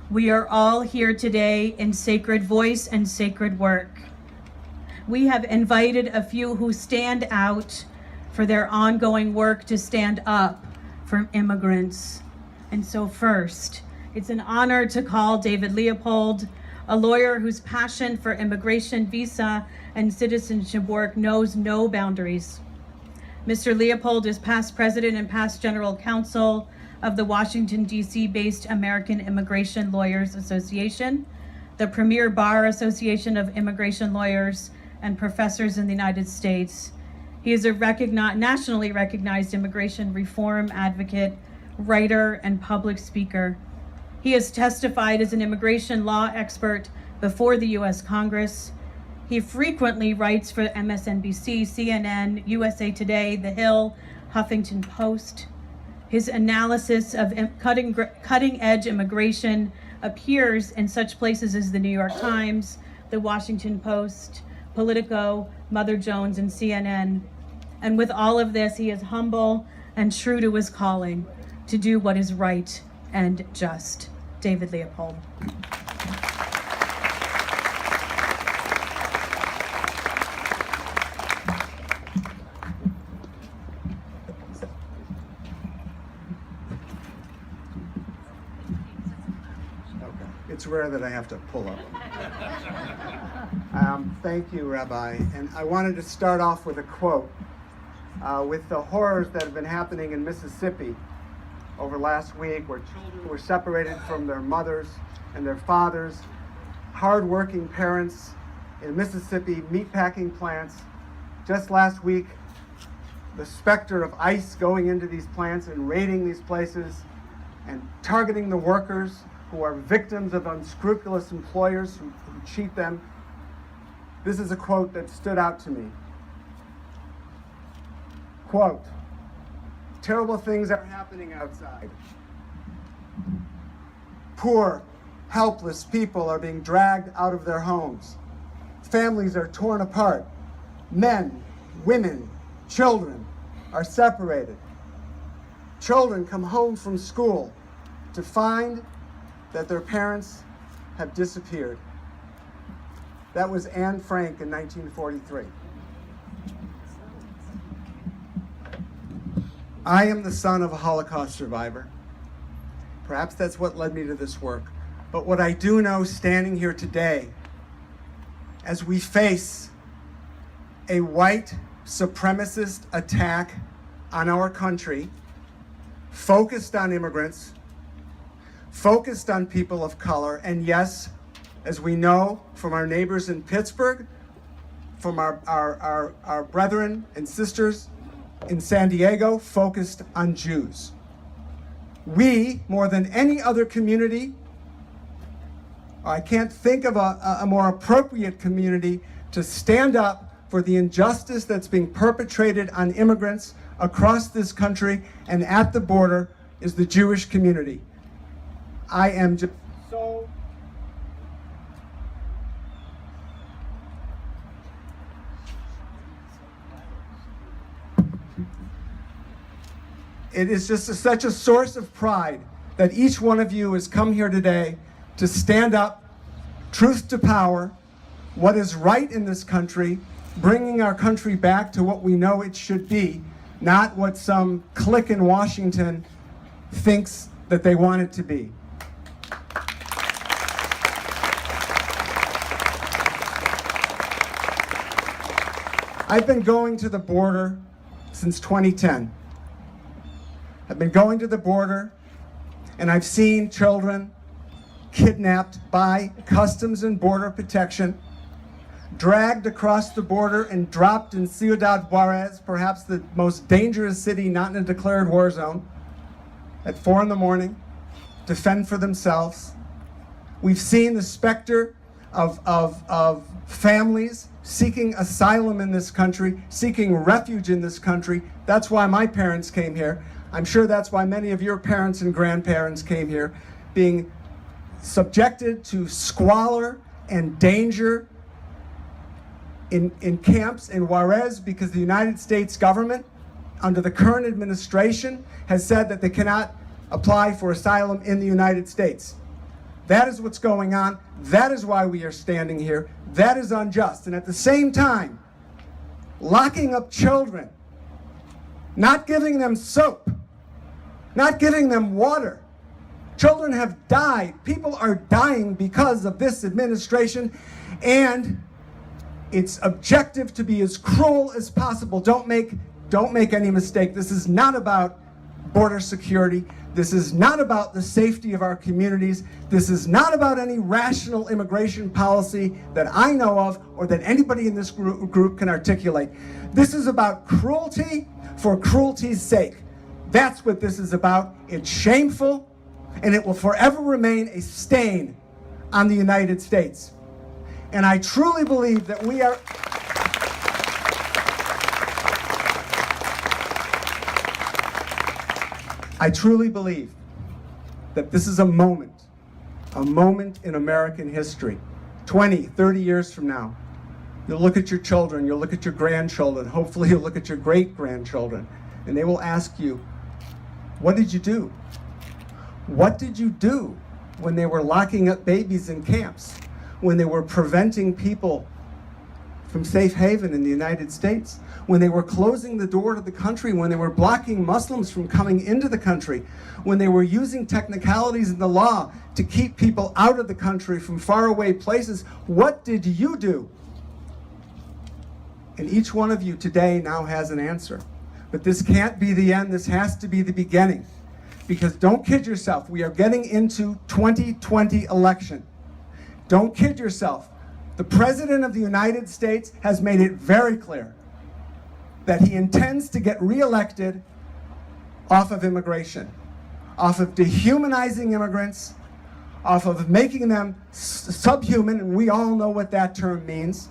We are all here today in sacred voice and sacred work. We have invited a few who stand out for their ongoing work to stand up for immigrants. And so first, it's an honor to call David Leopold, a lawyer whose passion for immigration, visa, and citizenship work knows no boundaries. Mr. Leopold is past president and past general counsel of the Washington, D.C. based American Immigration Lawyers Association, the premier bar association of immigration lawyers and professors in the United States. He is a nationally recognized immigration reform advocate, writer, and public speaker. He has testified as an immigration law expert before the U.S. Congress. He frequently writes for MSNBC, CNN, USA Today, The Hill, Huffington Post. His analysis of cutting-edge immigration appears in such places as the New York Times, The Washington Post, Politico, Mother Jones, and CNN. And with all of this, he is humble and true to his calling to do what is right and just. David Leopold. It's rare that I have to pull up. Thank you, Rabbi. And I wanted to start off with a quote. With the horrors that have been happening in Mississippi over last week, where children were separated from their mothers and their fathers, hard-working parents in Mississippi, meatpacking plants. Just last week, the specter of ICE going into these plants and raiding these places and targeting the workers who are victims of unscrupulous employers who cheat them. This is a quote that stood out to me. Quote, "Terrible things are happening outside. Poor, helpless people are being dragged out of their homes. Families are torn apart. Men, women, children are separated. Children come home from school to find that their parents have disappeared." That was Anne Frank in 1943. I am the son of a Holocaust survivor. Perhaps that's what led me to this work. But what I do know standing here today, as we face a white supremacist attack on our country, focused on immigrants, focused on people of color, and yes, as we know from our neighbors in Pittsburgh, from our brethren and sisters in San Diego, focused on Jews. We, more than any other community, I can't think of a more appropriate community to stand up for the injustice that's being perpetrated on immigrants across this country and at the border, is the Jewish community. I am just so it is just such a source of pride that each one of you has come here today to stand up, truth to power, what is right in this country, bringing our country back to what we know it should be, not what some clique in Washington thinks that they want it to be. I've been going to the border since 2010. I've been going to the border, and I've seen children kidnapped by Customs and Border Protection, dragged across the border and dropped in Ciudad Juarez, perhaps the most dangerous city not in a declared war zone, at 4 a.m, to fend for themselves. We've seen the specter of families seeking asylum in this country, seeking refuge in this country. That's why my parents came here. I'm sure that's why many of your parents and grandparents came here, being subjected to squalor and danger in camps in Juarez because the United States government, under the current administration, has said that they cannot apply for asylum in the United States. That is what's going on. That is why we are standing here. That is unjust. And at the same time, locking up children, not giving them soap, not giving them water. Children have died. People are dying because of this administration, and its objective to be as cruel as possible. Don't make any mistake. This is not about border security. This is not about the safety of our communities. This is not about any rational immigration policy that I know of or that anybody in this group can articulate. This is about cruelty for cruelty's sake. That's what this is about. It's shameful, and it will forever remain a stain on the United States. And I truly believe that we are... I truly believe that this is a moment in American history. 20, 30 years from now, you'll look at your children, you'll look at your grandchildren, hopefully you'll look at your great-grandchildren, and they will ask you, what did you do? What did you do when they were locking up babies in camps? When they were preventing people from safe haven in the United States? When they were closing the door to the country? When they were blocking Muslims from coming into the country? When they were using technicalities in the law to keep people out of the country from faraway places? What did you do? And each one of you today now has an answer. But this can't be the end. This has to be the beginning. Because don't kid yourself, we are getting into 2020 election. Don't kid yourself. The President of the United States has made it very clear that he intends to get reelected off of immigration, off of dehumanizing immigrants, off of making them subhuman, and we all know what that term means,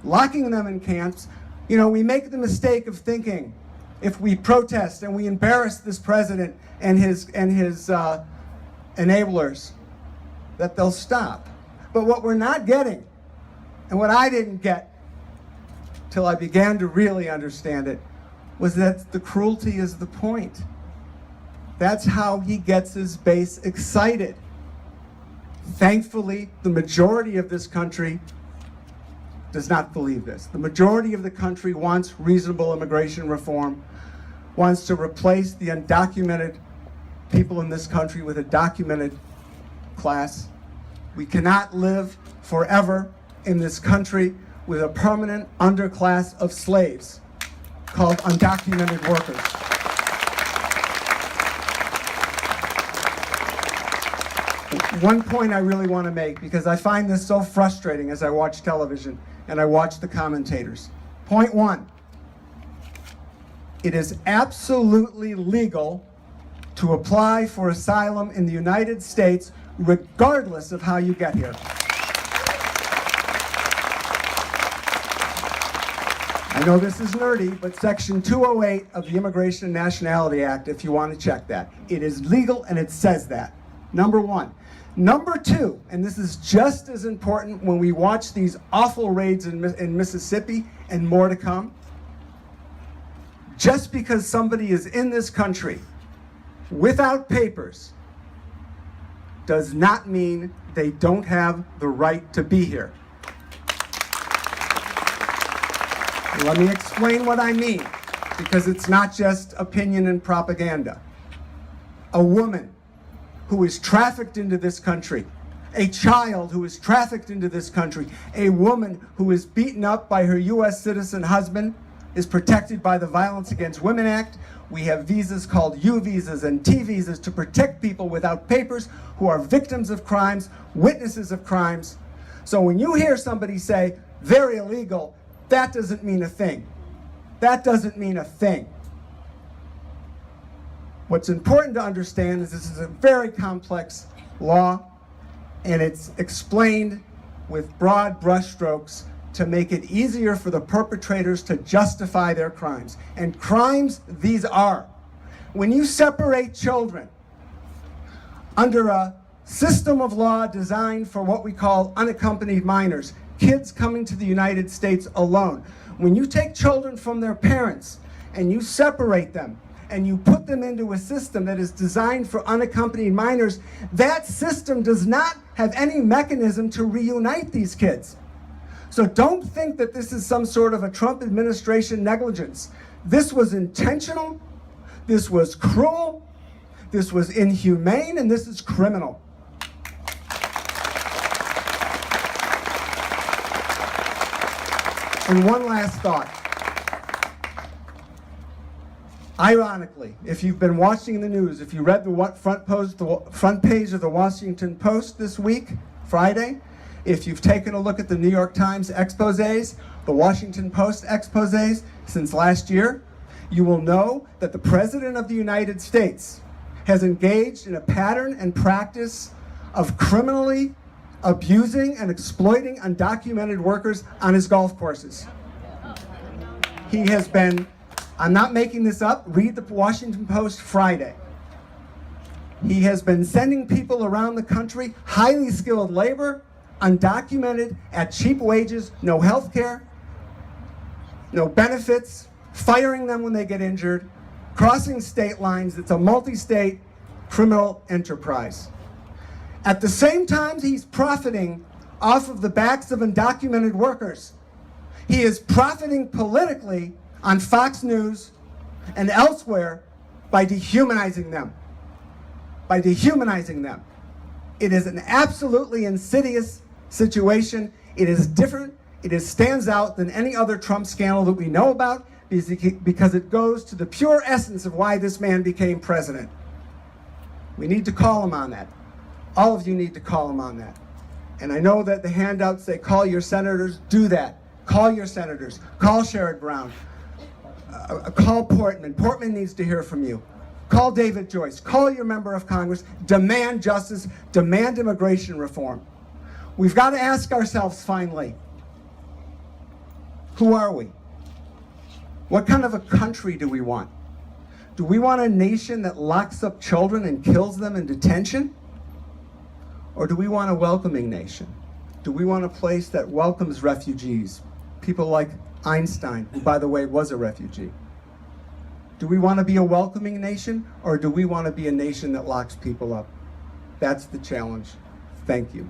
locking them in camps. You know, we make the mistake of thinking if we protest and we embarrass this president and his enablers, that they'll stop. But what we're not getting, and what I didn't get till I began to really understand it, was that the cruelty is the point. That's how he gets his base excited. Thankfully, the majority of this country does not believe this. The majority of the country wants reasonable immigration reform, wants to replace the undocumented people in this country with a documented class. We cannot live forever in this country with a permanent underclass of slaves called undocumented workers. One point I really want to make, because I find this so frustrating as I watch television and I watch the commentators. Point one, it is absolutely legal to apply for asylum in the United States regardless of how you get here. I know this is nerdy, but Section 208 of the Immigration and Nationality Act, if you want to check that, it is legal and it says that. Number one. Number two, and this is just as important when we watch these awful raids in Mississippi and more to come, just because somebody is in this country without papers does not mean they don't have the right to be here. Let me explain what I mean, because it's not just opinion and propaganda. A woman who is trafficked into this country, a child who is trafficked into this country, a woman who is beaten up by her U.S. citizen husband is protected by the Violence Against Women Act. We have visas called U visas and T visas to protect people without papers who are victims of crimes, witnesses of crimes. So when you hear somebody say, they're illegal, that doesn't mean a thing. That doesn't mean a thing. What's important to understand is this is a very complex law, and it's explained with broad brushstrokes to make it easier for the perpetrators to justify their crimes. And crimes these are. When you separate children under a system of law designed for what we call unaccompanied minors, kids coming to the United States alone, when you take children from their parents and you separate them and you put them into a system that is designed for unaccompanied minors, that system does not have any mechanism to reunite these kids. So don't think that this is some sort of a Trump administration negligence. This was intentional, this was cruel, this was inhumane, and this is criminal. And one last thought. Ironically, if you've been watching the news, if you read the front page of the Washington Post this week, Friday, if you've taken a look at the New York Times exposés, the Washington Post exposés since last year, you will know that the President of the United States has engaged in a pattern and practice of criminally abusing and exploiting undocumented workers on his golf courses. He has been, I'm not making this up, read the Washington Post Friday. He has been sending people around the country, highly skilled labor, undocumented, at cheap wages, no health care, no benefits, firing them when they get injured, crossing state lines. It's a multi-state criminal enterprise. At the same time, he's profiting off of the backs of undocumented workers. He is profiting politically on Fox News and elsewhere by dehumanizing them. By dehumanizing them. It is an absolutely insidious situation. It is different. It stands out than any other Trump scandal that we know about because it goes to the pure essence of why this man became president. We need to call him on that. All of you need to call him on that. And I know that the handouts say call your senators. Do that. Call your senators. Call Sherrod Brown. Call Portman. Portman needs to hear from you. Call David Joyce. Call your member of Congress. Demand justice. Demand immigration reform. We've got to ask ourselves finally, who are we? What kind of a country do we want? Do we want a nation that locks up children and kills them in detention? Or do we want a welcoming nation? Do we want a place that welcomes refugees? People like Einstein, who, by the way, was a refugee. Do we want to be a welcoming nation, or do we want to be a nation that locks people up? That's the challenge. Thank you.